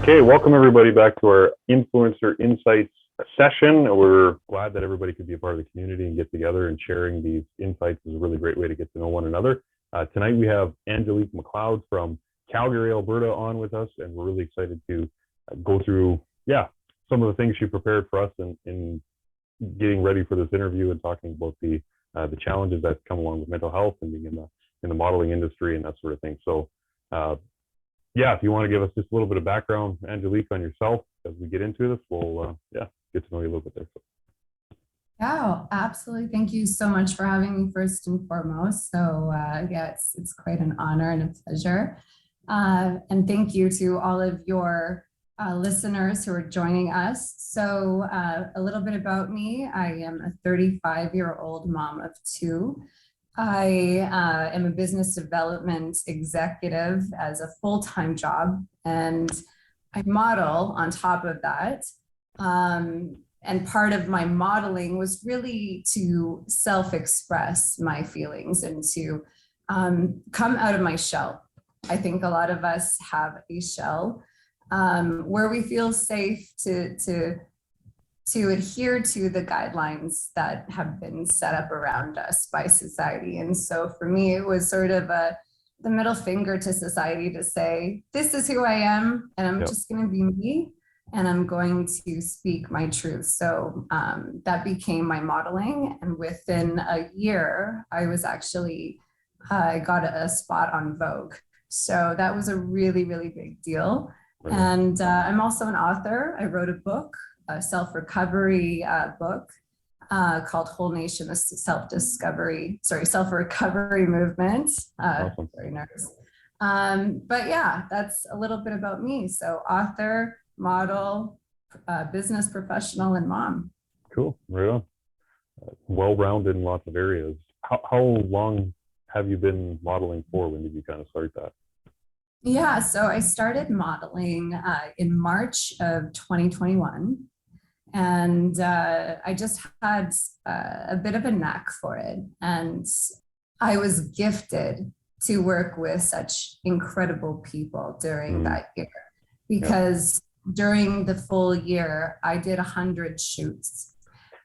Okay, welcome everybody back to our Influencer Insights session. We're glad that everybody could be a part of the community and get together, and sharing these insights is a really great way to get to know one another. Tonight we have Angelique Macload from Calgary, Alberta on with us, and we're really excited to go through, some of the things she prepared for us in getting ready for this interview, and talking about the challenges that come along with mental health and being in the modeling industry and that sort of thing. So if you want to give us just a little bit of background, Angelique, on yourself as we get into this, we'll get to know you a little bit there. Yeah, absolutely. Thank you so much for having me first and foremost. So it's quite an honor and a pleasure. And thank you to all of your listeners who are joining us. So a little bit about me. I am a 35-year-old mom of two. I am a business development executive as a full-time job, and I model on top of that. And part of my modeling was really to self-express my feelings and to come out of my shell. I think a lot of us have a shell where we feel safe to adhere to the guidelines that have been set up around us by society. And so for me, it was sort of the middle finger to society to say, this is who I am, and I'm just going to be me, and I'm going to speak my truth. So that became my modeling. And within a year, I was actually, I got a spot on Vogue. So that was a really, really big deal. And I'm also an author. I wrote a book, a self-recovery book called Whole Nation, the self-recovery movement. Awesome. Very nervous. But yeah, that's a little bit about me. So author, model, business professional, and mom. Cool, right on. Well-rounded in lots of areas. How long have you been modeling for? When did you kind of start that? Yeah, so I started modeling in March of 2021. And I just had a bit of a knack for it. And I was gifted to work with such incredible people during that year, because during the full year, I did 100 shoots.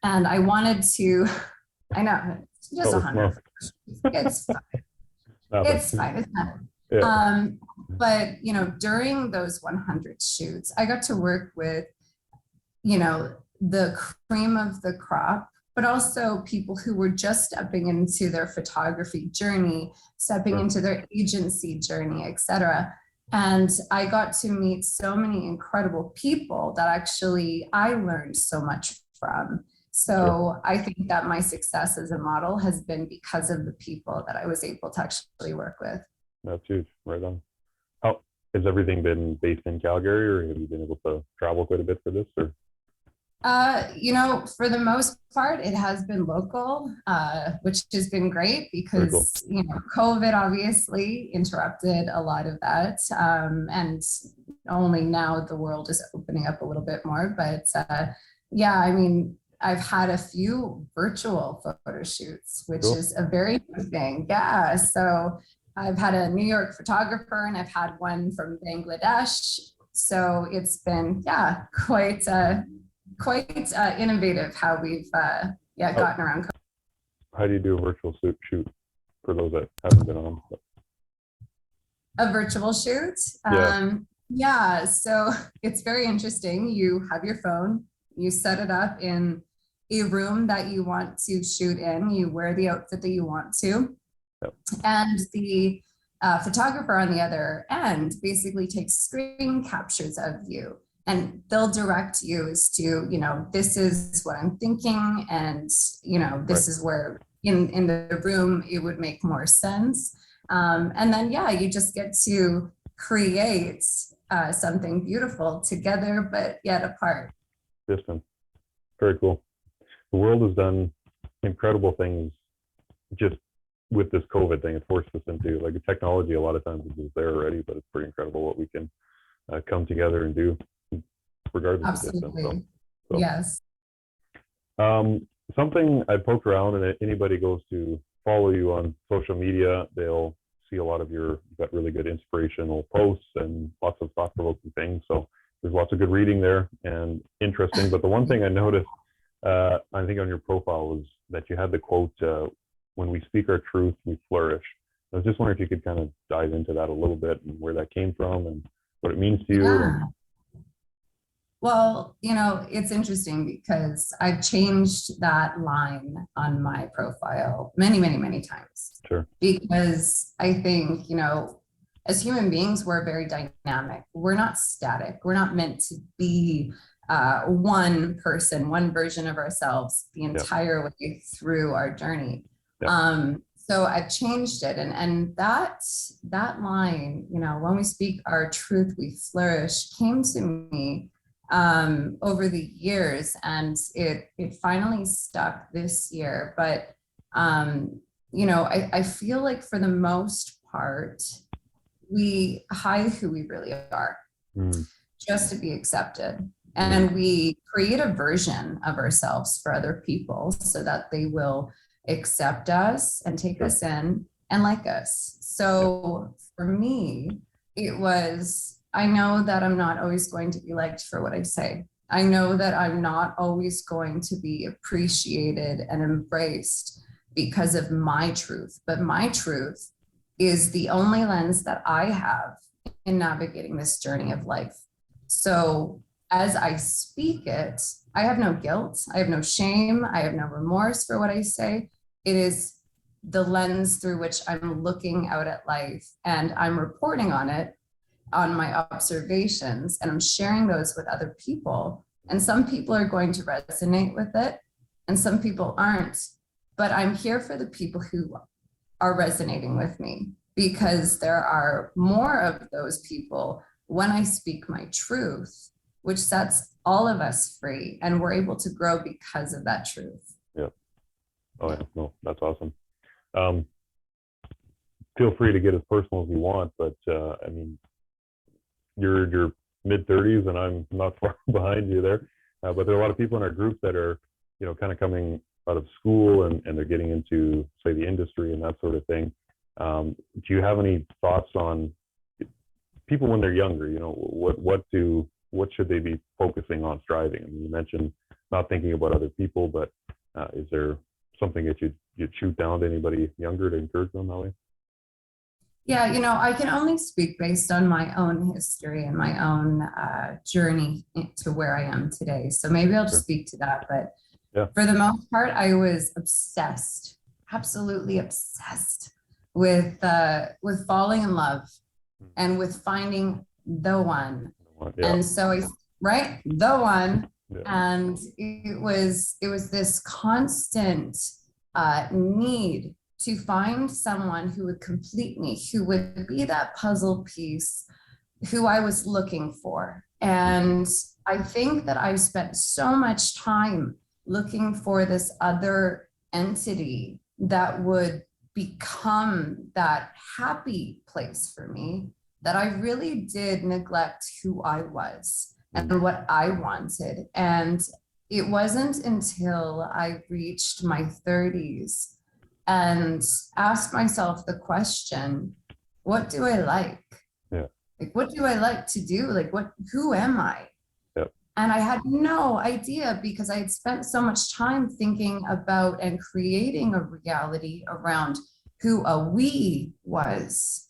And I wanted to, I know, just 100. It's fine. It's fine. It's not. Yeah. But, during those 100 shoots, I got to work with the cream of the crop, but also people who were just stepping into their photography journey, stepping into their agency journey, etc. And I got to meet so many incredible people that actually I learned so much from. So I think that my success as a model has been because of the people that I was able to actually work with. That's huge. Right on. How has everything been based in Calgary, or have you been able to travel quite a bit for this? Or for the most part, it has been local, which has been great because, COVID obviously interrupted a lot of that. And only now the world is opening up a little bit more. But I've had a few virtual photo shoots, which is a very good thing. Yeah. So I've had a New York photographer, and I've had one from Bangladesh. So it's been, quite innovative how we've gotten around. How do you do a virtual shoot for those that haven't been on? A virtual shoot? So it's very interesting. You have your phone, you set it up in a room that you want to shoot in, you wear the outfit that you want to, and the photographer on the other end basically takes screen captures of you. And they'll direct you as to, this is what I'm thinking. And, this is where in the room, it would make more sense. And then, you just get to create something beautiful together, but yet apart. Distant. Very cool. The world has done incredible things just with this COVID thing. It forced us into the technology. A lot of times is there already, but it's pretty incredible what we can come together and do, regardless of distance. So. Yes. Something I poked around, and anybody goes to follow you on social media, they'll see a lot of you've got really good inspirational posts and lots of thought-provoking things. So there's lots of good reading there and interesting. But the one thing I noticed, I think on your profile, was that you had the quote, when we speak our truth, we flourish. I was just wondering if you could kind of dive into that a little bit and where that came from and what it means to you. Yeah. Well, it's interesting because I've changed that line on my profile many, many, many times. Sure. Because I think, as human beings, we're very dynamic. We're not static. We're not meant to be one person, one version of ourselves the entire way through our journey. So I've changed it. And that line, when we speak our truth, we flourish, came to me over the years, and it finally stuck this year. But I feel like for the most part, we hide who we really are just to be accepted. And we create a version of ourselves for other people so that they will accept us and take us in and like us. So for me, it was, I know that I'm not always going to be liked for what I say. I know that I'm not always going to be appreciated and embraced because of my truth, but my truth is the only lens that I have in navigating this journey of life. So as I speak it, I have no guilt, I have no shame, I have no remorse for what I say. It is the lens through which I'm looking out at life, and I'm reporting on it, on my observations, and I'm sharing those with other people. And some people are going to resonate with it, and some people aren't. But I'm here for the people who are resonating with me, because there are more of those people when I speak my truth, which sets all of us free, and we're able to grow because of that truth. Yeah. Oh yeah, no, that's awesome. Feel free to get as personal as you want, but I mean, you're mid-30s and I'm not far behind you there. But there are a lot of people in our group that are, kind of coming out of school and they're getting into, say, the industry and that sort of thing. Do you have any thoughts on people when they're younger? What should they be focusing on striving? I mean, you mentioned not thinking about other people, but is there something that you'd shoot down to anybody younger to encourage them that way? Yeah, I can only speak based on my own history and my own journey to where I am today. So maybe I'll just speak to that. But for the most part, I was obsessed, absolutely obsessed with falling in love and with finding the one. And so the one. And it was this constant need to find someone who would complete me, who would be that puzzle piece, who I was looking for. And I think that I spent so much time looking for this other entity that would become that happy place for me, that I really did neglect who I was and what I wanted. And it wasn't until I reached my 30s and asked myself the question, what do I like? Like, what do I like to do? Like, who am I? And I had no idea, because I had spent so much time thinking about and creating a reality around who a we was,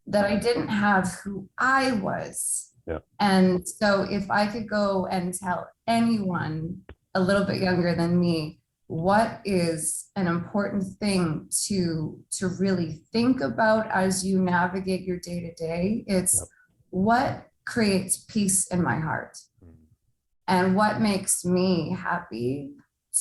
that I didn't have who I was. And so if I could go and tell anyone a little bit younger than me, what is an important thing to really think about as you navigate your day-to-day, it's what creates peace in my heart and what makes me happy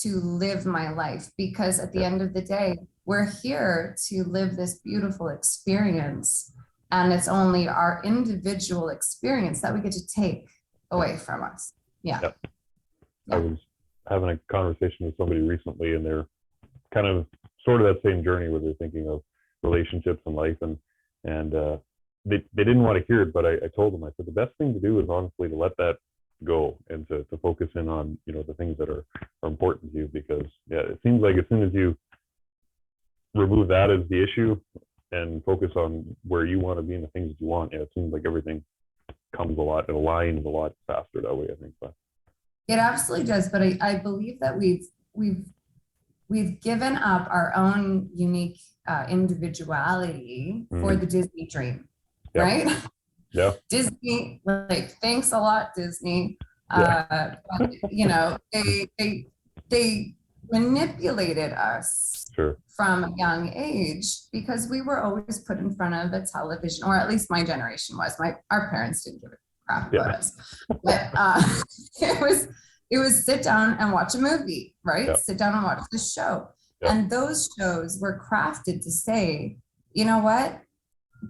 to live my life. Because at the end of the day, we're here to live this beautiful experience, and it's only our individual experience that we get to take away from us. I was having a conversation with somebody recently, and they're kind of sort of that same journey where they're thinking of relationships and life, and they didn't want to hear it, but I told them, I said, the best thing to do is honestly to let that go and to focus in on, the things that are important to you, because it seems like as soon as you remove that as the issue and focus on where you want to be and the things that you want, it seems like everything comes a lot, it aligns a lot faster that way, I think. But It absolutely does. But I believe that we've given up our own unique individuality for the Disney dream, right? Yeah. Disney, like, thanks a lot, Disney. Yeah. But, they manipulated us Sure. from a young age because we were always put in front of a television, or at least my generation was. Our parents didn't give a crap about us, but it was sit down and watch a movie, right? Yeah. Sit down and watch the show. Yeah. And those shows were crafted to say, you know what?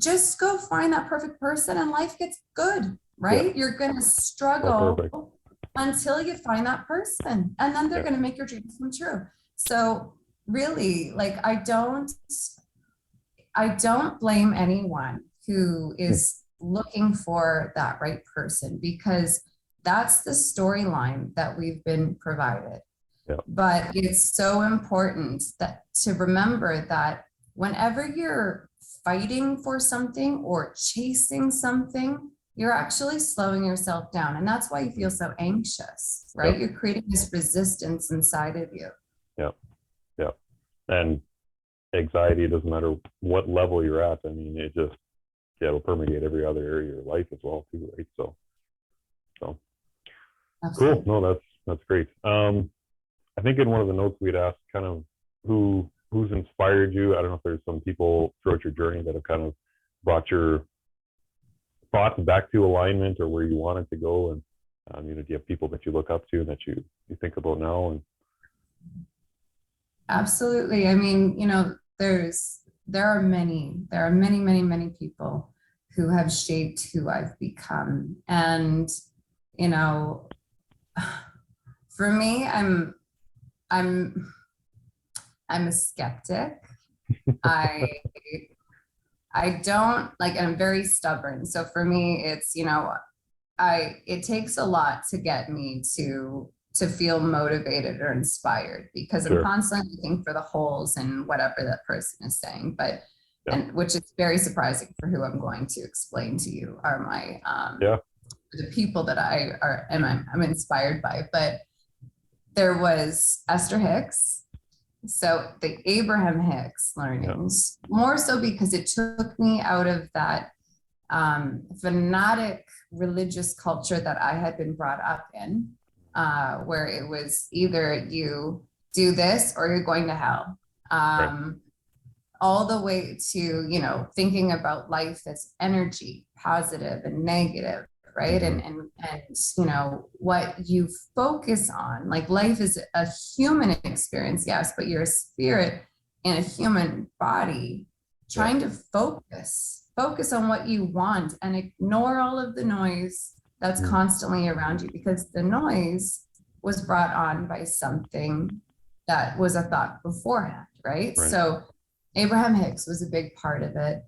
Just go find that perfect person and life gets good, right? Yeah. You're going to struggle until you find that person, and then they're going to make your dreams come true. So really, like, I don't blame anyone who is looking for that right person, because that's the storyline that we've been provided. Yeah. But it's so important to remember that whenever you're fighting for something or chasing something, you're actually slowing yourself down. And that's why you feel so anxious, right? You're creating this resistance inside of you. Yeah. Yeah. And anxiety, doesn't matter what level you're at. I mean, it just, it'll permeate every other area of your life as well too, right? So Absolutely. Cool. No, that's great. I think in one of the notes we'd asked kind of who's inspired you. I don't know if there's some people throughout your journey that have kind of brought your thoughts back to alignment or where you wanted to go, and do you have people that you look up to and that you think about now? And absolutely. I mean, there are many people who have shaped who I've become. And for me, I'm a skeptic. I don't like, I'm very stubborn. So for me, it's, it takes a lot to get me to feel motivated or inspired, because I'm constantly looking for the holes in whatever that person is saying. But and which is very surprising for who I'm going to explain to you are my the people that I'm inspired by. But there was Esther Hicks. So the Abraham Hicks learnings, more so because it took me out of that fanatic religious culture that I had been brought up in, where it was either you do this or you're going to hell. All the way to, thinking about life as energy, positive and negative, right? Mm-hmm. And what you focus on, like, life is a human experience, yes, but you're a spirit in a human body, trying to focus on what you want and ignore all of the noise that's constantly around you, because the noise was brought on by something that was a thought beforehand, right? So Abraham Hicks was a big part of it.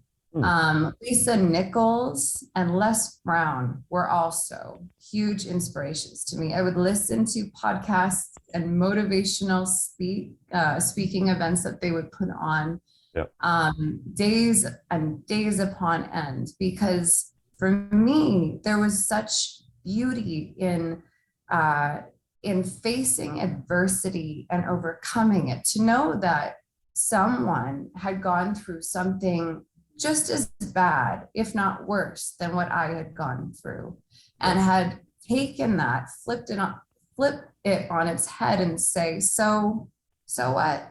Lisa Nichols and Les Brown were also huge inspirations to me. I would listen to podcasts and motivational speaking events that they would put on days and days upon end, because for me, there was such beauty in facing adversity and overcoming it, to know that someone had gone through something just as bad, if not worse, than what I had gone through, and had taken that, flipped it on its head and say, so what,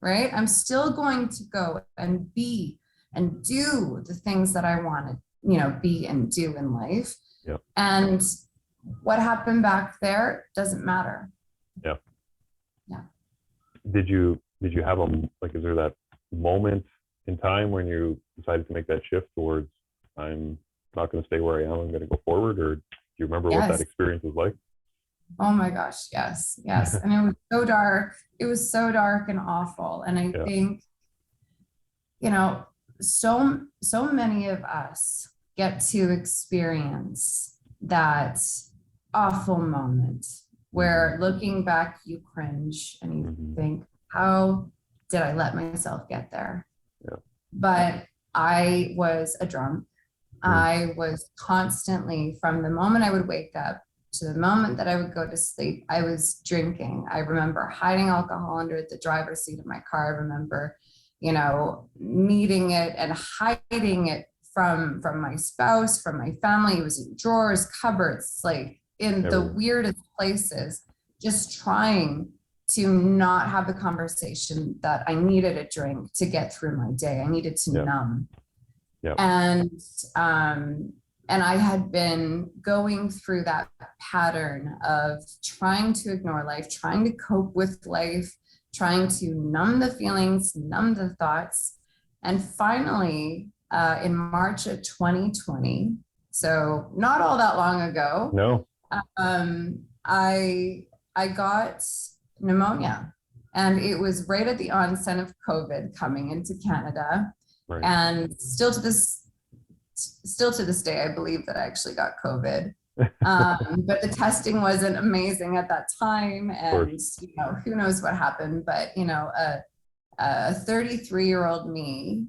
right? I'm still going to go and be and do the things that I want to, be and do in life. And what happened back there doesn't matter. Did you have is there that moment in time when you decided to make that shift towards, I'm not going to stay where I am, I'm going to go forward? Or do you remember what that experience was like? Oh my gosh, yes. And it was so dark. It was so dark and awful. And I think, so many of us get to experience that awful moment where, looking back, you cringe and you think, how did I let myself get there? But I was a drunk. I was constantly, from the moment I would wake up to the moment that I would go to sleep, I was drinking. I remember hiding alcohol under the driver's seat of my car. I remember, needing it and hiding it from my spouse, from my family. It was in drawers, cupboards, like in the weirdest places, just trying to not have the conversation that I needed a drink to get through my day. I needed to numb. Yep. And I had been going through that pattern of trying to ignore life, trying to cope with life, trying to numb the feelings, numb the thoughts. And finally, in March of 2020, so not all that long ago, No. I got pneumonia, and it was right at the onset of COVID coming into Canada. Right. And still to this day, I believe that I actually got COVID. But the testing wasn't amazing at that time, and who knows what happened. But a 33-year-old me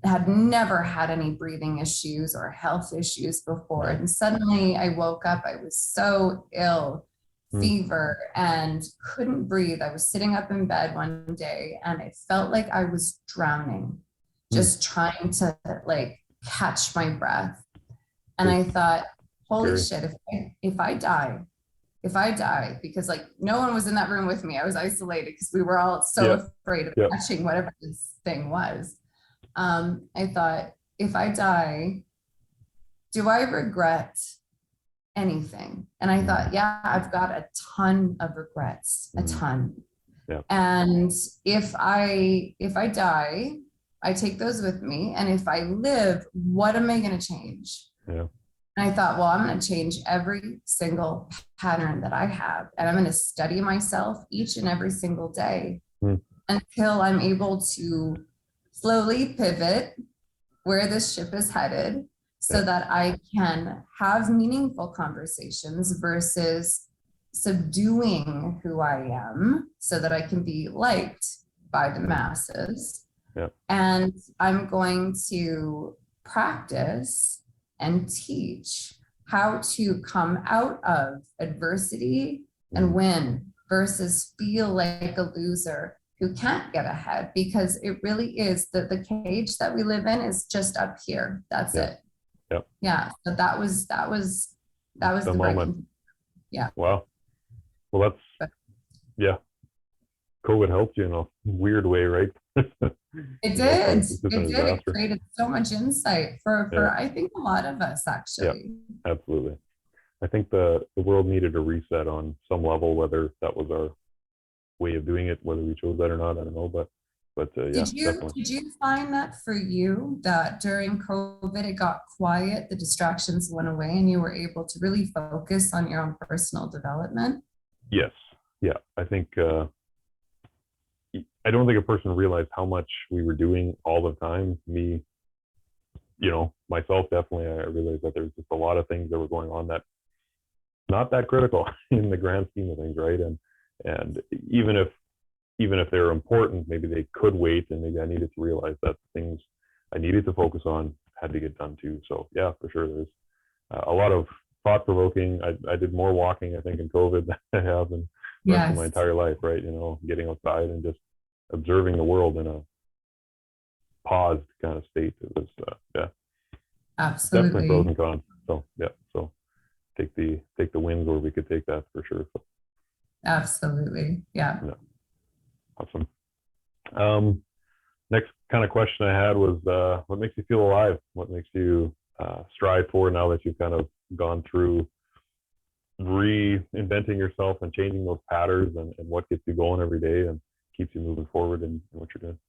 had never had any breathing issues or health issues before, and suddenly I woke up. I was so ill, fever, and couldn't breathe. I was sitting up in bed one day, and it felt like I was drowning, just trying to catch my breath. And I thought, holy shit, if I die, because no one was in that room with me. I was isolated because we were all so afraid of catching whatever this thing was. I thought, if I die, do I regret anything? And I thought, I've got a ton of regrets, a ton. Yeah. And if I die, I take those with me. And if I live, what am I going to change? Yeah. And I thought, well, I'm going to change every single pattern that I have. And I'm going to study myself each and every single day until I'm able to slowly pivot where this ship is headed, so that I can have meaningful conversations versus subduing who I am so that I can be liked by the masses. Yeah. And I'm going to practice and teach how to come out of adversity and win versus feel like a loser who can't get ahead, because it really is that the cage that we live in is just up here. That's it. Yep. Yeah. So that was the moment. Yeah. Wow. Well, COVID helped you in a weird way, right? It did. It created so much insight for I think a lot of us, actually. Yeah, absolutely. I think the world needed a reset on some level, whether that was our way of doing it, whether we chose that or not, I don't know. But did you find that for you, that during COVID it got quiet, the distractions went away, and you were able to really focus on your own personal development? Yes. Yeah. I think I don't think a person realized how much we were doing all the time. Me, myself, definitely, I realized that there's just a lot of things that were going on that not that critical in the grand scheme of things, right? And even if they're important, maybe they could wait, and maybe I needed to realize that the things I needed to focus on had to get done too. So yeah, for sure, there's a lot of thought-provoking. I did more walking, I think, in COVID than I have in the rest of my entire life, right? Getting outside and just observing the world in a paused kind of state. It was absolutely definitely pros and cons. So so take the wins where we could take that, for sure. So, absolutely. Yeah. Awesome. Next kind of question I had was, what makes you feel alive? What makes you strive forward now that you've kind of gone through reinventing yourself and changing those patterns, and what gets you going every day and keeps you moving forward in what you're doing?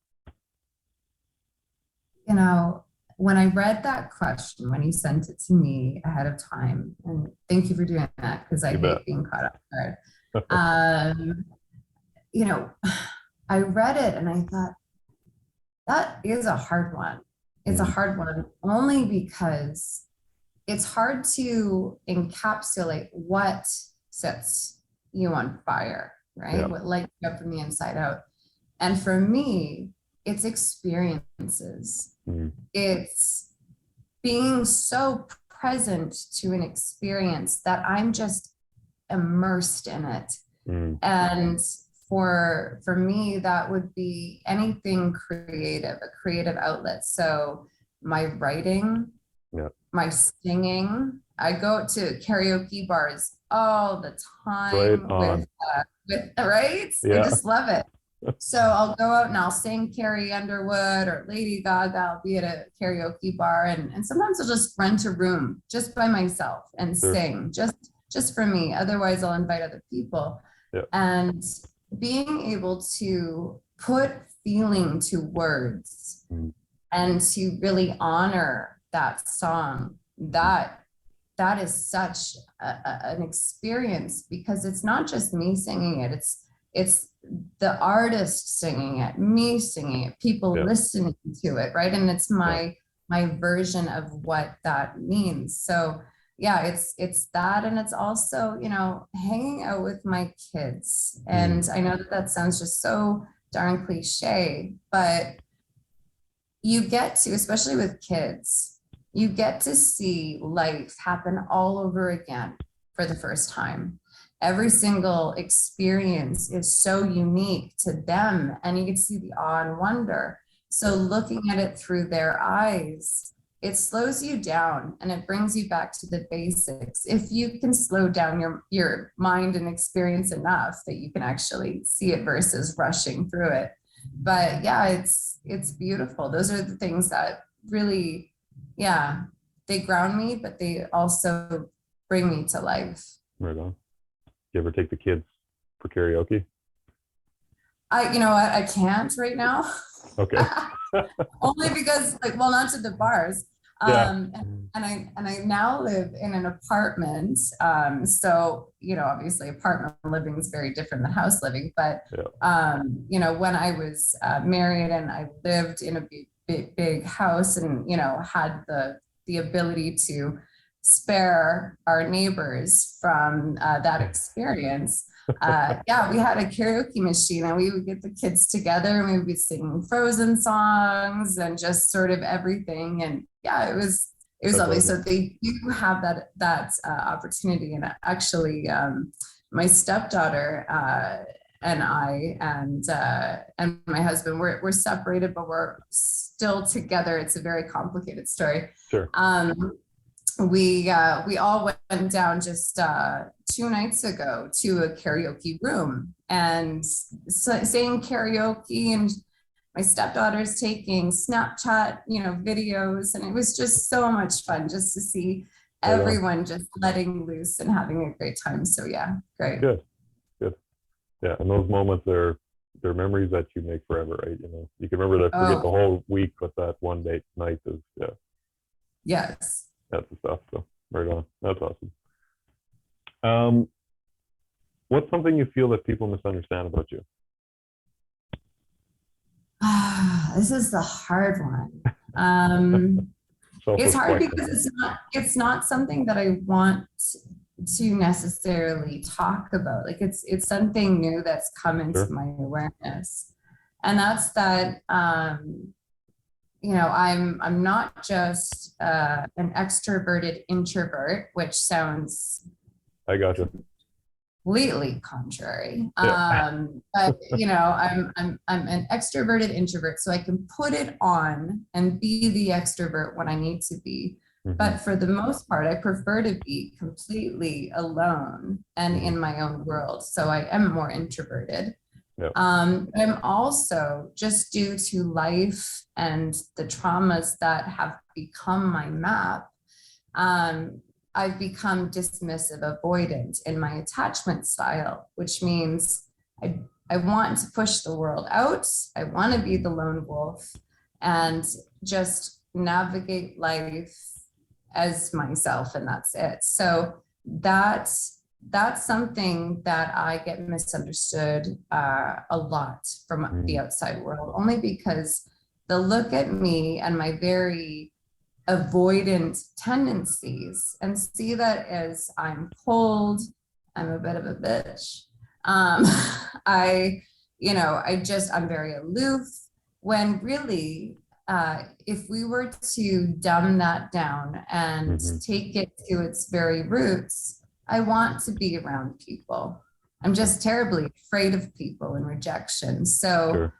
When I read that question, when you sent it to me ahead of time, and thank you for doing that, because I hate being caught off guard. I read it and I thought, that is a hard one. It's a hard one only because it's hard to encapsulate what sets you on fire, right? What lights you up from the inside out. And for me, it's experiences. It's being so present to an experience that I'm just immersed in it. And for me, that would be anything creative, a creative outlet. So my writing, Yeah. my singing. I go to karaoke bars all the Right time on. with right. I Yeah. just love it. So I'll go out and I'll sing Carrie Underwood or Lady Gaga. I'll be at a karaoke bar, and sometimes I'll just rent a room just by myself and Sure. sing just for me. Otherwise, I'll invite other people. Yeah. And being able to put feeling to words and to really honor that song, that is such an experience, because it's not just me singing it, it's the artist singing it, me singing it, people Yeah. listening to it, right? And it's my version of what that means. So yeah, it's that, and it's also, you know, hanging out with my kids. And I know that sounds just so darn cliche, but you get to, especially with kids, you get to see life happen all over again for the first time. Every single experience is so unique to them, and you get to see the awe and wonder. So looking at it through their eyes, it slows you down and it brings you back to the basics. If you can slow down your mind and experience enough that you can actually see it versus rushing through it. But yeah, it's beautiful. Those are the things that really, yeah, they ground me, but they also bring me to life. Right on. You ever take the kids for karaoke? You know what, I can't right now. Okay. Only because, like, well, not to the bars. Yeah. And I now live in an apartment. So, you know, obviously apartment living is very different than house living, but, you know, when I was married and I lived in a big house and, you know, had the ability to spare our neighbors from that experience. Yeah, we had a karaoke machine and we would get the kids together and we would be singing Frozen songs and just sort of everything. And yeah, it was lovely. Awesome. So they do have that opportunity. And actually, my stepdaughter and I and my husband, we're separated, but we're still together. It's a very complicated story. Sure. We all went down just 2 nights ago to a karaoke room and saying karaoke, and my stepdaughter's taking Snapchat, you know, videos, and it was just so much fun just to see everyone just letting loose and having a great time. So yeah, great. Good. Yeah, and those moments they're memories that you make forever, right? You know, you can remember that, forget the whole week, but that one date night is Yes. That's the stuff. So right on. That's awesome. What's something you feel that people misunderstand about you? This is the hard one. It's hard because it's not something that I want to necessarily talk about. Like it's something new that's come into my awareness, and that's that. You know, I'm not just an extroverted introvert, which sounds, I gotcha, completely contrary. But you know, I'm an extroverted introvert, so I can put it on and be the extrovert when I need to be. But for the most part, I prefer to be completely alone and in my own world. So I am more introverted. I'm also, just due to life and the traumas that have become my map, I've become dismissive, avoidant in my attachment style, which means I want to push the world out. I want to be the lone wolf and just navigate life as myself, and that's it. So that's something that I get misunderstood a lot from the outside world, only because they'll look at me and my very avoidant tendencies and see that as I'm cold, I'm a bit of a bitch. I'm very aloof, when really if we were to dumb that down and take it to its very roots, I want to be around people. I'm just terribly afraid of people and rejection. So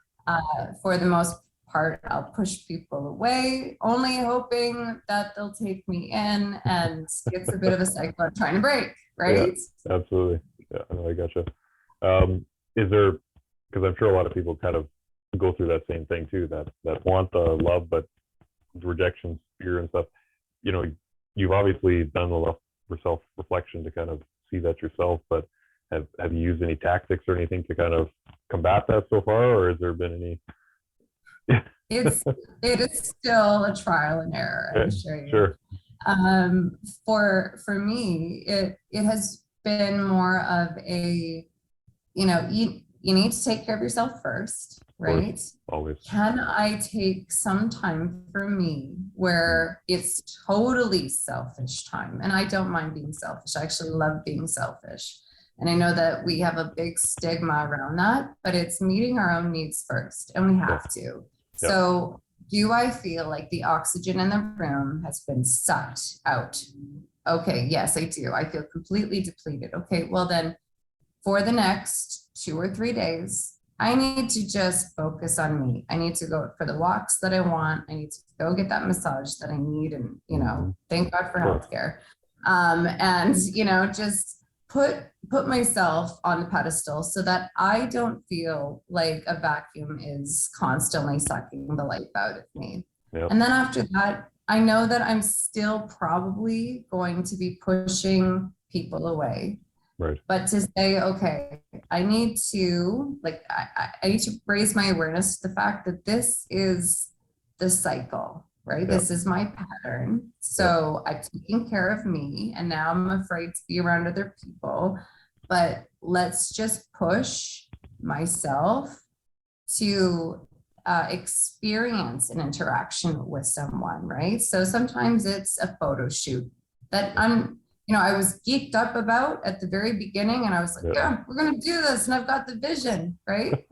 for the most part, I'll push people away, only hoping that they'll take me in, and it's a bit of a cycle I'm trying to break, right? Yeah, absolutely. Yeah, I know, I gotcha. Is there, because I'm sure a lot of people kind of go through that same thing too, that want the love, but rejection, fear and stuff. You know, you've obviously done a lot for self-reflection to kind of see that yourself, but have you used any tactics or anything to kind of combat that so far, or has there been any? It is still a trial and error, I'm sure. Sure. For me, it has been more of a, you need to take care of yourself first, right? Always. Can I take some time for me where it's totally selfish time? And I don't mind being selfish. I actually love being selfish. And I know that we have a big stigma around that, but it's meeting our own needs first, and we have to. So do I feel like the oxygen in the room has been sucked out? Okay, yes, I do. I feel completely depleted. Okay, well then for the next 2 or 3 days, I need to just focus on me. I need to go for the walks that I want. I need to go get that massage that I need. And, thank God for healthcare. And, just put myself on the pedestal so that I don't feel like a vacuum is constantly sucking the life out of me. And then after that, I know that I'm still probably going to be pushing people away. Right. But to say, okay, I need to I need to raise my awareness to the fact that this is the cycle, right? This is my pattern. So I've taken care of me, and now I'm afraid to be around other people. But let's just push myself to experience an interaction with someone, right? So sometimes it's a photo shoot that I was geeked up about at the very beginning, and I was like, yeah, we're going to do this. And I've got the vision, right?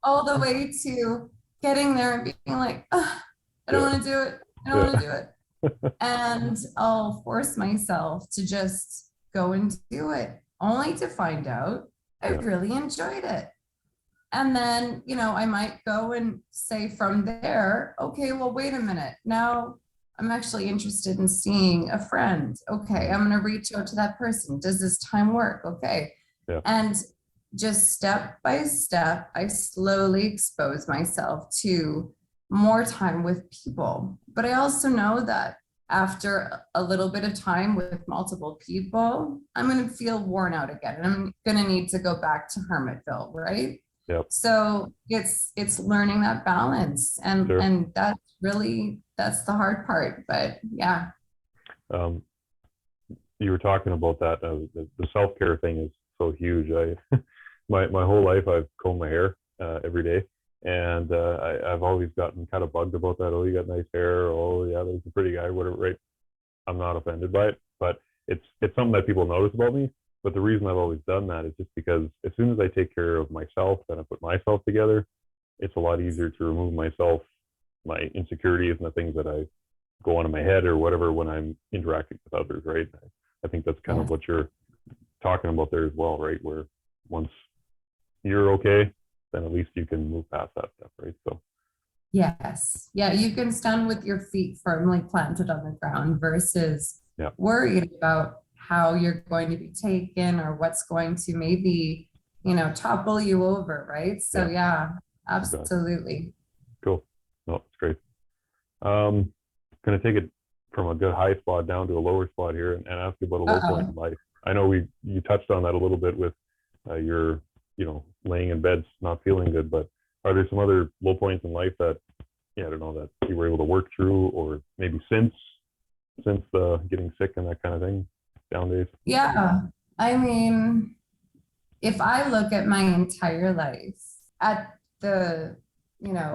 All the way to getting there and being like, oh, I don't want to do it. I don't want to do it. And I'll force myself to just go and do it, only to find out I really enjoyed it. And then, I might go and say from there, okay, well, wait a minute. Now I'm actually interested in seeing a friend. Okay, I'm going to reach out to that person. Does this time work? Okay. And just step by step, I slowly expose myself to more time with people. But I also know that after a little bit of time with multiple people, I'm going to feel worn out again. And I'm going to need to go back to Hermitville, right? So it's learning that balance, and that's the hard part. But yeah. You were talking about that. The self-care thing is so huge. My whole life I've combed my hair every day, and I've always gotten kind of bugged about that. Oh, you got nice hair. Oh, yeah, there's a pretty guy. Whatever. Right? I'm not offended by it, but it's something that people notice about me. But the reason I've always done that is just because as soon as I take care of myself and I put myself together, it's a lot easier to remove my insecurities and the things that I go on in my head or whatever when I'm interacting with others, right? I think that's kind of what you're talking about there as well, right? Where once you're okay, then at least you can move past that stuff, right? So yes. Yeah, you can stand with your feet firmly planted on the ground versus worried about how you're going to be taken or what's going to maybe, topple you over, right? So yeah, absolutely. Cool. No, it's great. Going to take it from a good high spot down to a lower spot here and ask you about a low point in life. I know you touched on that a little bit with your, laying in bed, not feeling good, but are there some other low points in life that, I don't know, that you were able to work through, or maybe since getting sick and that kind of thing? Down days? Yeah. I mean, if I look at my entire life, at the,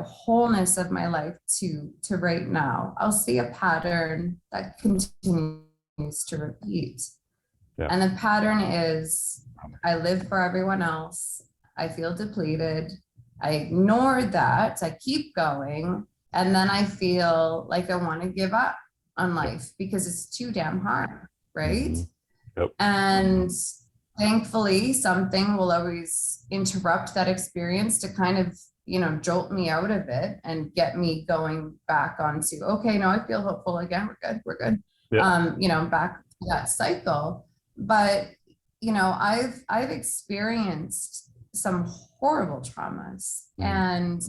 wholeness of my life to right now, I'll see a pattern that continues to repeat. And the pattern is I live for everyone else. I feel depleted. I ignore that. I keep going. And then I feel like I want to give up on life because it's too damn hard, right? Mm-hmm. Yep. And thankfully, something will always interrupt that experience to kind of, jolt me out of it and get me going back onto, okay, no, I feel hopeful again. We're good. Yeah. Back to that cycle. But, I've experienced some horrible traumas. And,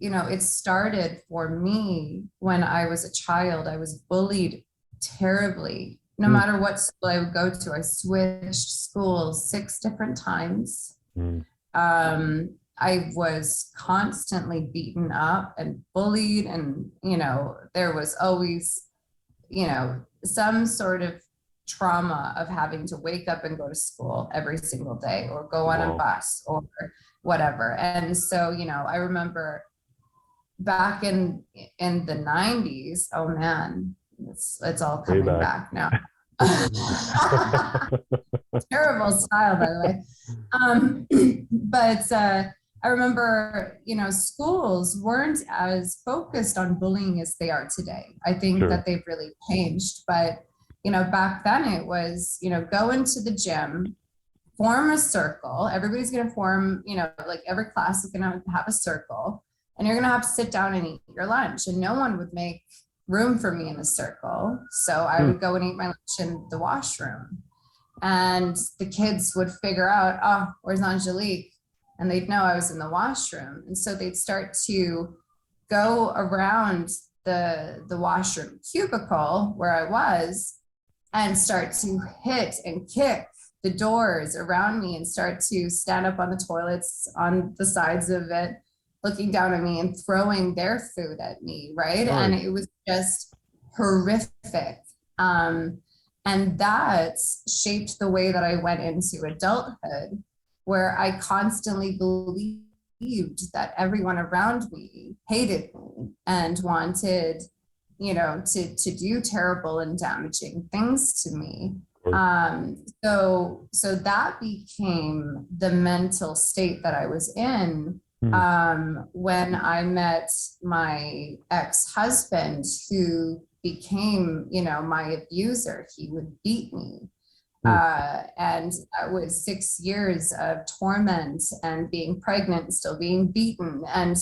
it started for me when I was a child. I was bullied terribly. No matter what school I would go to, I switched schools 6 different times. I was constantly beaten up and bullied, and there was always some sort of trauma of having to wake up and go to school every single day or go on a bus or whatever. And so I remember back in the 90s, oh man, it's all coming back now. Terrible style, by the way. But I remember, schools weren't as focused on bullying as they are today. I think that they've really changed. But, back then it was, go into the gym, form a circle. Everybody's going to form, like every class is going to have a circle, and you're going to have to sit down and eat your lunch. And no one would make room for me in the circle. So I would go and eat my lunch in the washroom. And the kids would figure out, oh, where's Angelique? And they'd know I was in the washroom. And so they'd start to go around the washroom cubicle where I was and start to hit and kick the doors around me and start to stand up on the toilets on the sides of it, looking down at me and throwing their food at me, right? And it was just horrific. And that shaped the way that I went into adulthood, where I constantly believed that everyone around me hated me and wanted, to do terrible and damaging things to me. So that became the mental state that I was in when I met my ex-husband, who became, my abuser. He would beat me. And that was 6 years of torment and being pregnant and still being beaten and,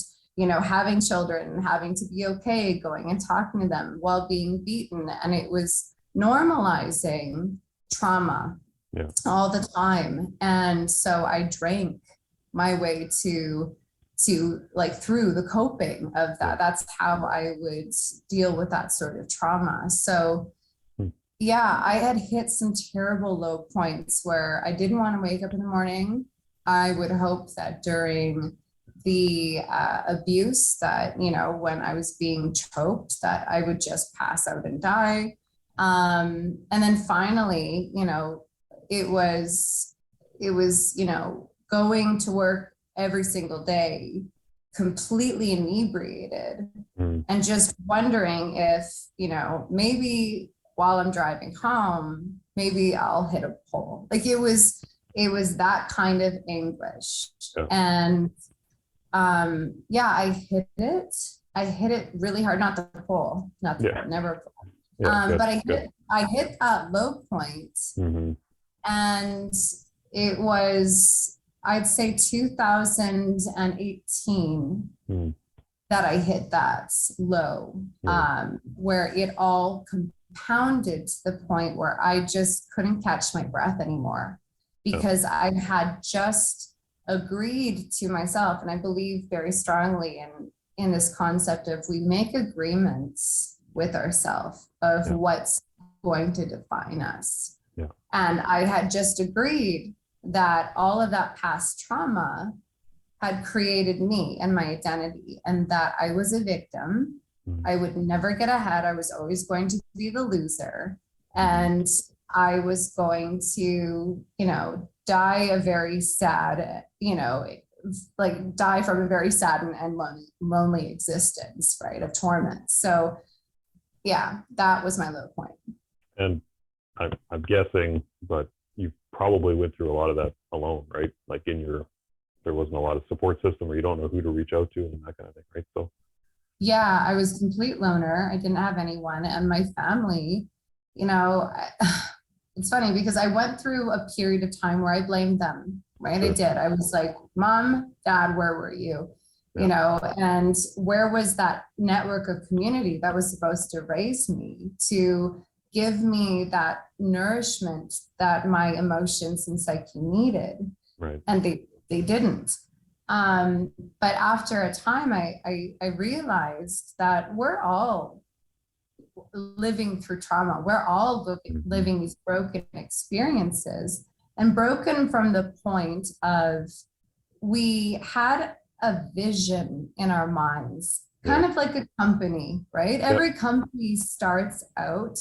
having children and having to be okay going and talking to them while being beaten. And it was normalizing trauma all the time. And so I drank my way to like through the coping of that. That's how I would deal with that sort of trauma. So yeah, I had hit some terrible low points where I didn't want to wake up in the morning. I would hope that during the abuse that, when I was being choked, that I would just pass out and die. And then finally, it was, going to work every single day, completely inebriated, and just wondering if, maybe while I'm driving home, maybe I'll hit a pole. Like it was that kind of anguish. And I hit it really hard, not the pole, never a pole. But I hit that low point. And it was, I'd say 2018 that I hit that low, where it all compounded to the point where I just couldn't catch my breath anymore, because I had just agreed to myself, and I believe very strongly in this concept of we make agreements with ourselves of what's going to define us. And I had just agreed that all of that past trauma had created me and my identity, and that I was a victim. I would never get ahead. I was always going to be the loser. And I was going to, die a very sad, die from a very sad and lonely existence, right, of torment. So yeah, that was my low point. And I'm guessing, but you probably went through a lot of that alone, right? Like there wasn't a lot of support system, or you don't know who to reach out to and that kind of thing, right? So yeah, I was complete loner. I didn't have anyone, and my family, you know, it's funny because I went through a period of time where I blamed them, right? I Sure. did. I was like, Mom, Dad, where were you? You Yeah. know, and where was that network of community that was supposed to raise me, to give me that nourishment that my emotions and psyche needed? Right. And they didn't. Um, but after a time, I realized that we're all living through trauma. We're all Mhm. living these broken experiences, and broken from the point of we had a vision in our minds, Yeah. kind of like a company, right? Yep. Every company starts out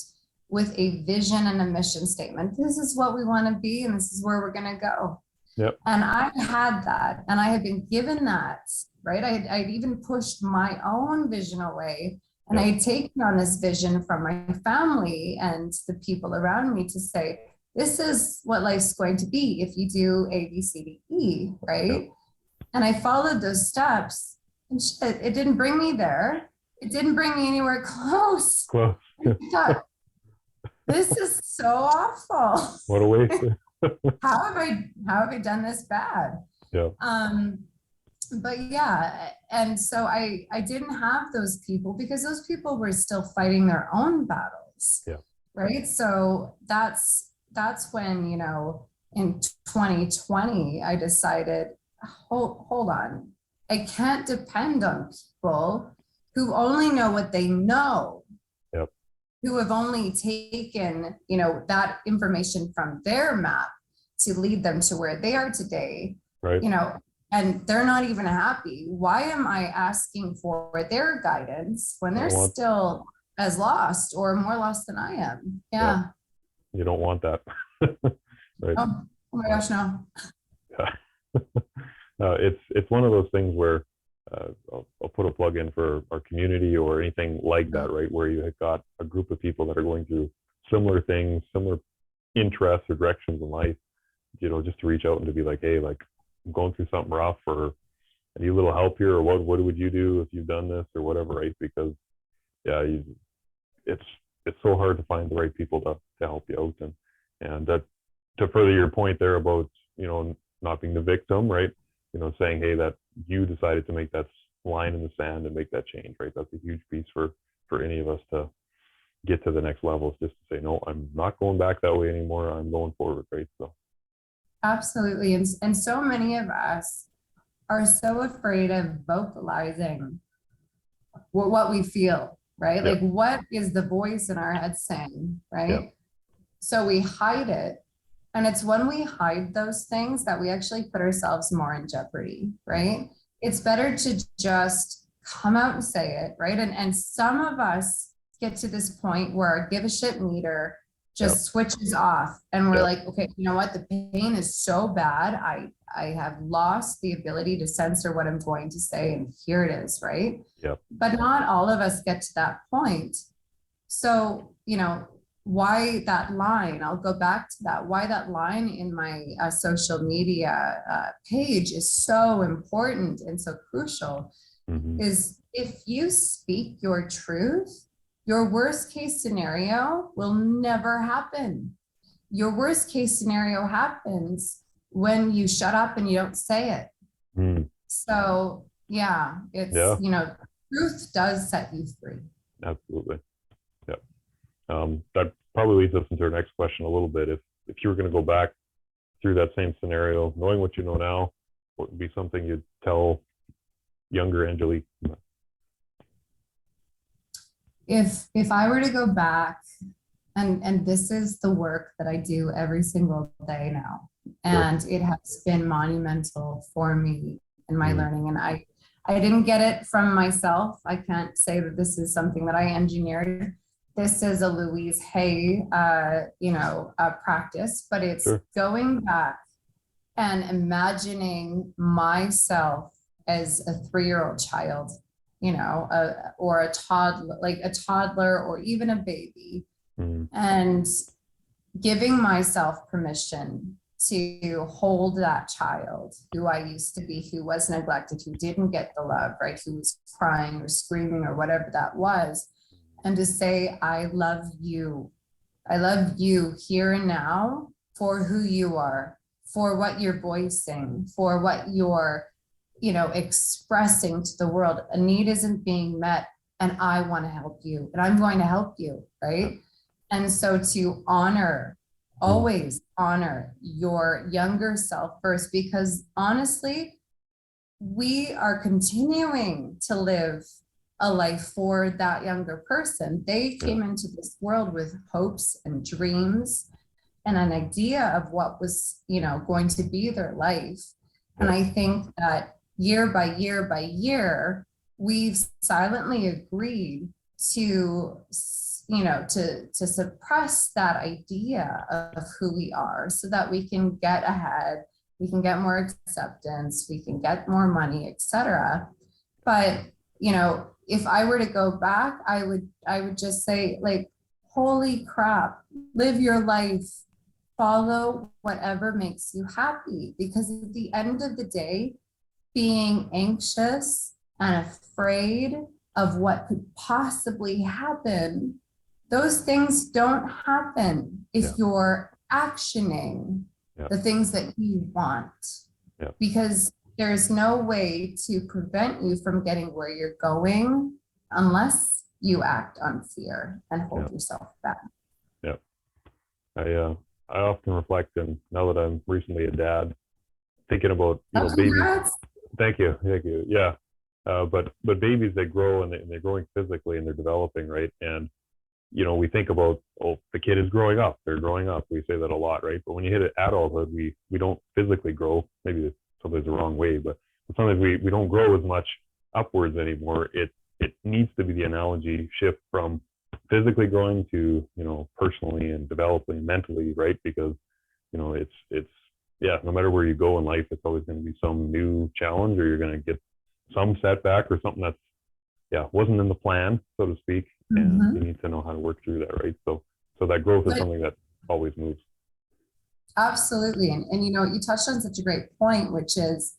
with a vision and a mission statement. This is what we want to be, and this is where we're going to go. Yep. And I had that, and I had been given that, right? I'd even pushed my own vision away. And I Yep. had taken on this vision from my family and the people around me to say, this is what life's going to be if you do A, B, C, D, E, Yep. right? And I followed those steps, and shit, it didn't bring me there. It didn't bring me anywhere close. Close. I thought, this is so awful. What a waste. How have I done this bad? Yeah. But yeah, and so I didn't have those people because those people were still fighting their own battles, Yeah. right? So that's when, you know, in 2020 I decided, hold on, I can't depend on people who only know what they know, Yep. who have only taken, you know, that information from their map to lead them to where they are today, Right. you know, and they're not even happy. Why am I asking for their guidance when I they're don't want. still as lost or more lost than I am? Yeah. Yeah. You don't want that. Right. Oh my gosh, no. Yeah. It's one of those things where I'll put a plug in for our community or anything like that, right? Where you have got a group of people that are going through similar things, similar interests or directions in life, you know, just to reach out and to be like, hey, like I'm going through something rough, or I need a little help here, or what would you do if you've done this or whatever, right? Because yeah, it's it's so hard to find the right people to help you out, and that, to further your point there about, you know, not being the victim, right? You know, saying, hey, that you decided to make that line in the sand and make that change, right? That's a huge piece for any of us to get to the next level, is just to say, no, I'm not going back that way anymore. I'm going forward, right? So Absolutely. And so many of us are so afraid of vocalizing what we feel, right? yeah, Like, what is the voice in our head saying, yeah, right? So we hide it. And it's when we hide those things that we actually put ourselves more in jeopardy, right? It's better to just come out and say it, right? And some of us get to this point where our give a shit meter yeah, just switches off, and we're yeah, like, okay, you know what? The pain is so bad. I have lost the ability to censor what I'm going to say, and here it is, right? yeah, But not all of us get to that point. So, you know, why that line, I'll go back to that, why that line in my social media page is so important and so crucial mm-hmm. is, if you speak your truth, your worst case scenario will never happen. Your worst case scenario happens when you shut up and you don't say it. Mm. So yeah, it's, Yeah, you know, truth does set you free. absolutely. Yeah. That probably leads us into our next question a little bit. If you were going to go back through that same scenario, knowing what you know now, what would be something you'd tell younger Angelique? If I were to go back, and this is the work that I do every single day now, Sure. and it has been monumental for me in my Mm. learning. And I didn't get it from myself. I can't say that this is something that I engineered. This is a Louise Hay, you know, practice, but it's Sure. going back and imagining myself as a 3-year-old child, you know, or a toddler, like a toddler or even a baby, Mm. and giving myself permission to hold that child who I used to be, who was neglected, who didn't get the love, right? Who was crying or screaming or whatever that was. And to say, I love you. I love you here and now for who you are, for what you're voicing, for what you're, expressing to the world. A need isn't being met, and I want to help you, and I'm going to help you, right? And so to always honor your younger self first, because honestly, we are continuing to live a life for that younger person. They came into this world with hopes and dreams and an idea of what was, going to be their life. And I think that year by year by year, we've silently agreed to suppress that idea of who we are so that we can get ahead, we can get more acceptance, we can get more money, etc. But, if I were to go back, I would just say, like, holy crap, live your life, follow whatever makes you happy. Because at the end of the day, being anxious and afraid of what could possibly happen, those things don't happen if you're actioning the things that you want. Because there's no way to prevent you from getting where you're going unless you act on fear and hold yourself back. I often reflect, and now that I'm recently a dad, thinking about babies. Thank you. Yeah, but babies, they grow and they're growing physically and they're developing, right? And we think about, the kid is growing up. They're growing up. We say that a lot, right? But when you hit adulthood, we don't physically grow. Maybe something's the wrong way, but sometimes we don't grow as much upwards anymore. It needs to be the analogy shift from physically growing to personally and developing mentally, right? Because it's no matter where you go in life, it's always going to be some new challenge, or you're going to get some setback or something that's wasn't in the plan, so to speak. And you need to know how to work through that, right? So that growth is something that always moves. Absolutely. And you touched on such a great point, which is,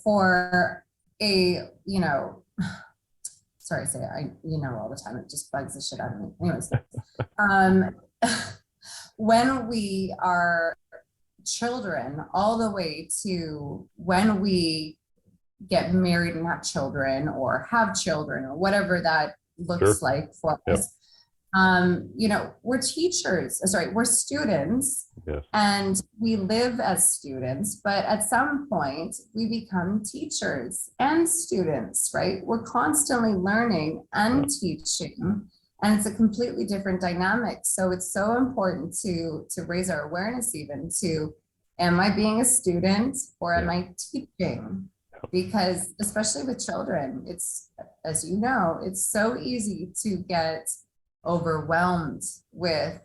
for a, sorry, I say all the time, it just bugs the shit out of me. Anyways, when we are children, all the way to when we get married and have children, or whatever that looks like for us. We're we're students, and we live as students, but at some point we become teachers and students, right? We're constantly learning and teaching, and it's a completely different dynamic. So it's so important to raise our awareness even to, am I being a student or am I teaching? Because especially with children, it's, as you know, it's so easy to get overwhelmed with,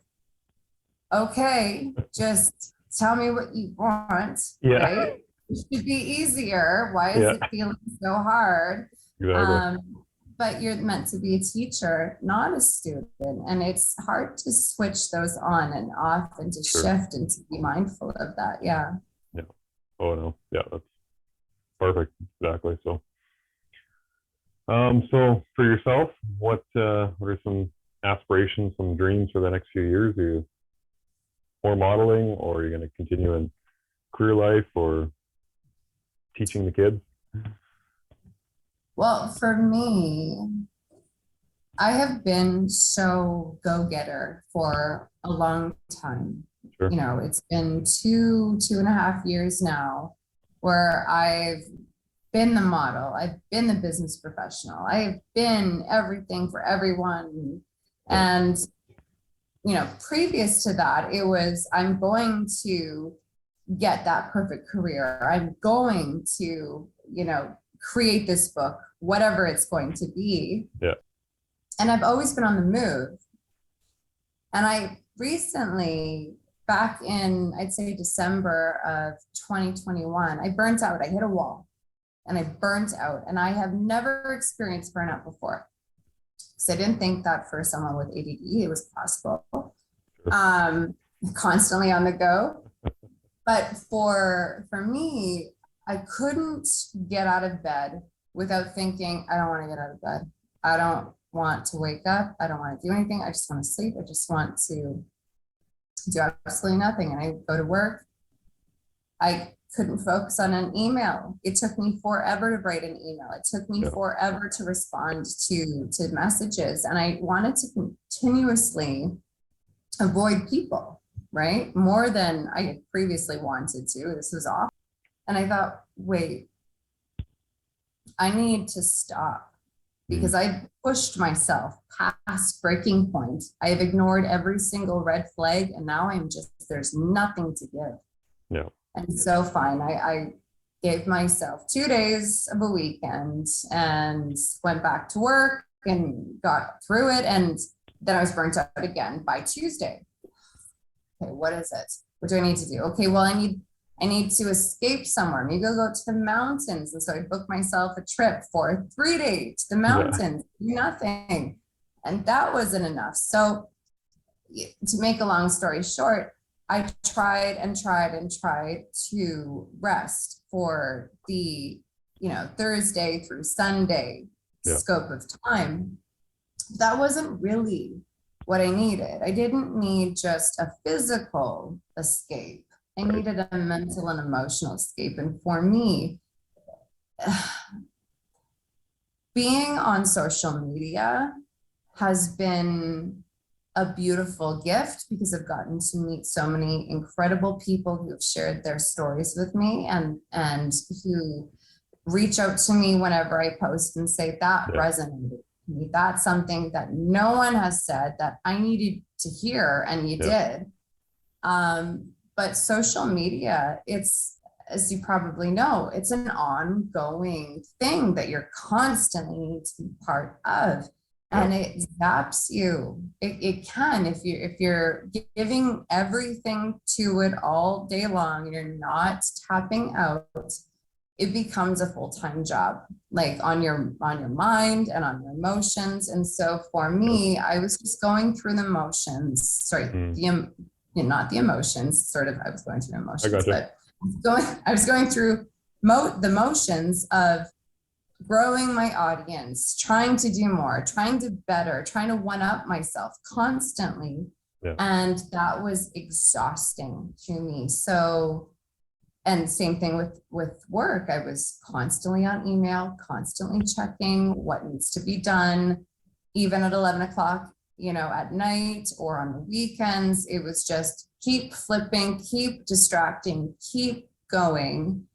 okay, just tell me what you want, right? It should be easier. Why is it feeling so hard? Exactly. But you're meant to be a teacher, not a student. And it's hard to switch those on and off and to shift and to be mindful of that. Yeah. Oh, no. Yeah, that's perfect. Exactly. So, so for yourself, what are some aspirations, some dreams for the next few years? Are you more modeling, or are you going to continue in career life or teaching the kids? Well, for me, I have been so go-getter for a long time. It's been 2.5 years now where I've been the model, I've been the business professional, I've been everything for everyone. And, previous to that, it was, I'm going to get that perfect career. I'm going to, create this book, whatever it's going to be. And I've always been on the move. And I recently, back in, I'd say December of 2021, I burnt out. I hit a wall and I burnt out. And I have never experienced burnout before. Because I didn't think that for someone with ADD, it was possible. Constantly on the go. But for me, I couldn't get out of bed without thinking, I don't want to get out of bed. I don't want to wake up. I don't want to do anything. I just want to sleep. I just want to do absolutely nothing. And I go to work. I couldn't focus on an email. It took me forever to write an email. It took me forever to respond to messages. And I wanted to continuously avoid people, right? More than I had previously wanted to. This was awful. And I thought, wait, I need to stop, because I pushed myself past breaking point. I have ignored every single red flag, and now I'm just, there's nothing to give. Yeah. And so fine, I gave myself 2 days of a weekend and went back to work and got through it. And then I was burnt out again by Tuesday. Okay, what is it? What do I need to do? Okay, well, I need to escape somewhere. Maybe I'll go to the mountains. And so I booked myself a trip for 3 days to the mountains, nothing. And that wasn't enough. So to make a long story short, I tried and tried and tried to rest for the, Thursday through Sunday scope of time. That wasn't really what I needed. I didn't need just a physical escape. I needed a mental and emotional escape. And for me, being on social media has been a beautiful gift, because I've gotten to meet so many incredible people who have shared their stories with me, and who reach out to me whenever I post and say that resonated with me. That's something that no one has said that I needed to hear, and you did. But social media, it's, as you probably know, it's an ongoing thing that you're constantly need to be part of. And it zaps you. It can, if you're giving everything to it all day long and you're not tapping out, it becomes a full-time job, like on your mind and on your emotions. And so for me, I was just going through the motions. Not the emotions. Sort of, I was going through emotions, but I was going through the motions of growing my audience, trying to do more, trying to better, trying to one up myself constantly. And that was exhausting to me. So, and same thing with work. I was constantly on email, constantly checking what needs to be done, even at 11 o'clock, at night or on the weekends. It was just keep flipping, keep distracting, keep going.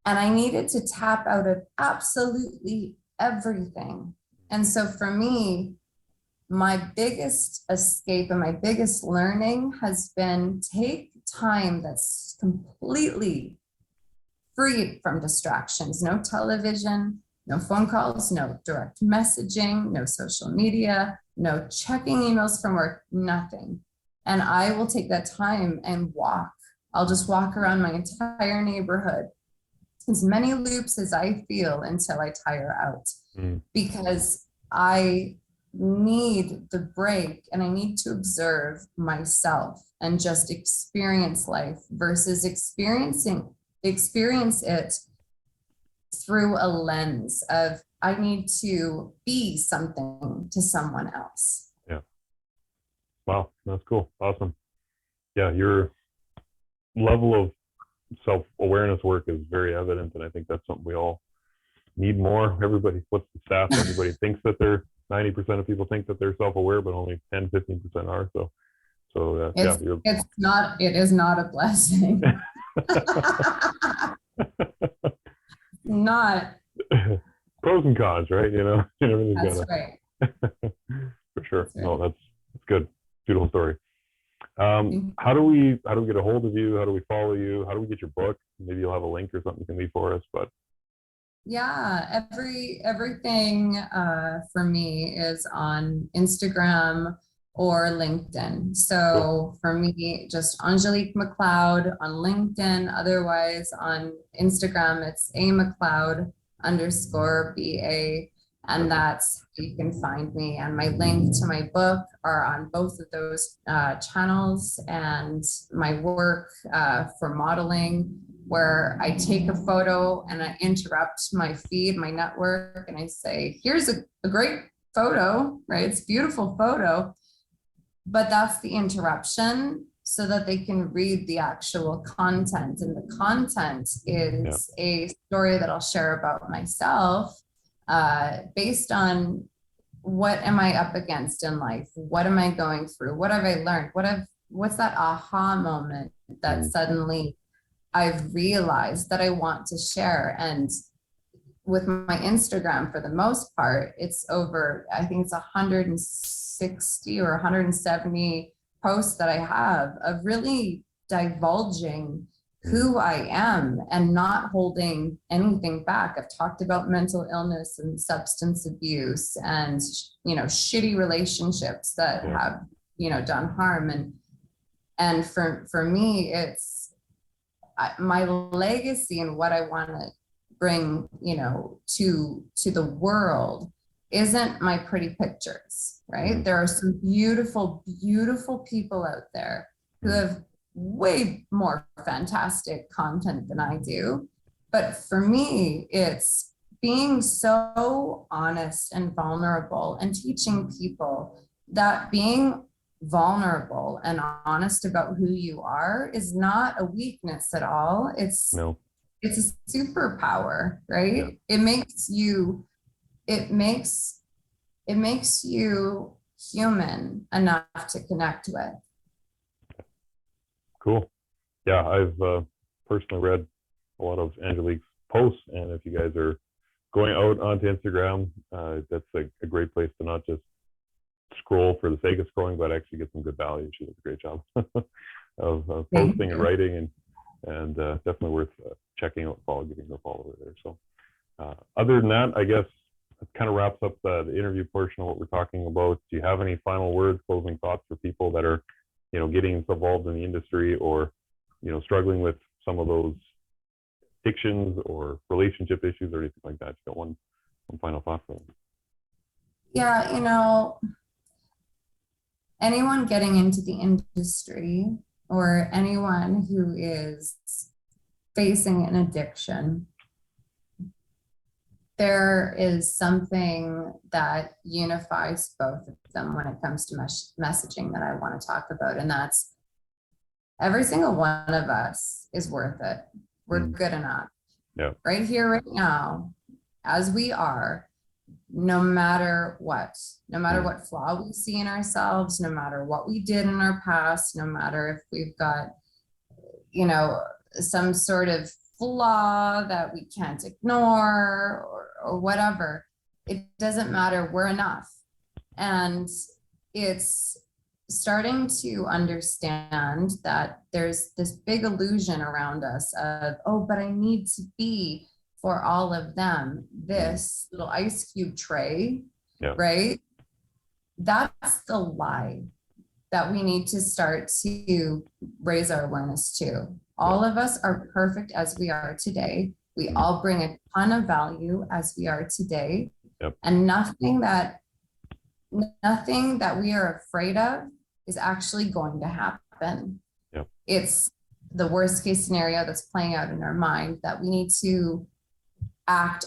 And I needed to tap out of absolutely everything. And so for me, my biggest escape and my biggest learning has been take time that's completely free from distractions. No television, no phone calls, no direct messaging, no social media, no checking emails from work, nothing. And I will take that time and walk. I'll just walk around my entire neighborhood, as many loops as I feel, until I tire out, because I need the break and I need to observe myself and just experience life versus experience it through a lens of I need to be something to someone else. Yeah. Wow. That's cool. Awesome. Yeah. Your level of self-awareness work is very evident, and I think that's something we all need more. Everybody, what's the stat? Everybody thinks that they're 90% of people think that they're self-aware, but only 10-15% are. So it is not a blessing. Not pros and cons, right? That's right. For sure. That's right. No, that's good. Beautiful story. How do we get a hold of you? How do we follow you? How do we get your book? Maybe you'll have a link or something you can leave for us. But yeah, everything for me is on Instagram or LinkedIn. So for me, just Angelique Macloud on LinkedIn. Otherwise on Instagram, it's _BA. And that's how you can find me. And my link to my book are on both of those channels, and my work for modeling, where I take a photo and I interrupt my feed, my network, and I say, here's a great photo, right? It's a beautiful photo, but that's the interruption so that they can read the actual content. And the content is a story that I'll share about myself based on what am I up against in life? What am I going through? What have I learned? What's that aha moment that suddenly I've realized that I want to share? And with my Instagram, for the most part, it's over, I think it's 160 or 170 posts that I have of really divulging who I am and not holding anything back. I've talked about mental illness and substance abuse and, shitty relationships that have, done harm. And for me, it's my legacy and what I want to bring, to the world isn't my pretty pictures, right? There are some beautiful, beautiful people out there who have way more fantastic content than I do. But for me, it's being so honest and vulnerable and teaching people that being vulnerable and honest about who you are is not a weakness at all. It's a superpower, right? It makes you human enough to connect with. Cool. Yeah, I've personally read a lot of Angelique's posts, and if you guys are going out onto Instagram, that's a great place to not just scroll for the sake of scrolling, but actually get some good value. She does a great job of posting and writing, and definitely worth checking out, giving her a follow there. So other than that, I guess it kind of wraps up the interview portion of what we're talking about. Do you have any final words, closing thoughts for people that are getting involved in the industry, or struggling with some of those addictions or relationship issues or anything like that? You got one final thought for them? Yeah, anyone getting into the industry or anyone who is facing an addiction, there is something that unifies both of them when it comes to messaging that I want to talk about. And that's every single one of us is worth it. We're good enough. Right here, right now, as we are, no matter what flaw we see in ourselves, no matter what we did in our past, no matter if we've got, some sort of flaw that we can't ignore or whatever, it doesn't matter. We're enough. And it's starting to understand that there's this big illusion around us of, oh, but I need to be for all of them this little ice cube tray, right? That's the lie that we need to start to raise our awareness to. All of us are perfect as we are today. We all bring a ton of value as we are today. And nothing that we are afraid of is actually going to happen. It's the worst case scenario that's playing out in our mind that we need to act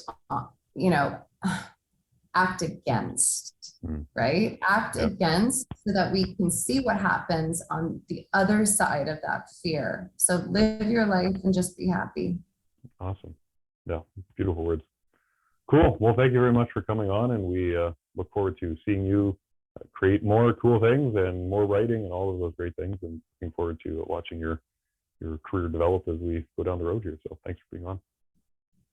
against, right? Act against so that we can see what happens on the other side of that fear. So live your life and just be happy. Awesome. Yeah, beautiful words. Cool. Well, thank you very much for coming on, and we look forward to seeing you create more cool things and more writing and all of those great things, and looking forward to watching your career develop as we go down the road here. So thanks for being on.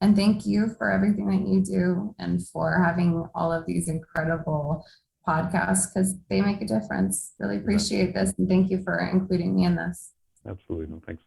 And thank you for everything that you do and for having all of these incredible podcasts, because they make a difference. Really appreciate this. And thank you for including me in this. Absolutely. No, thanks.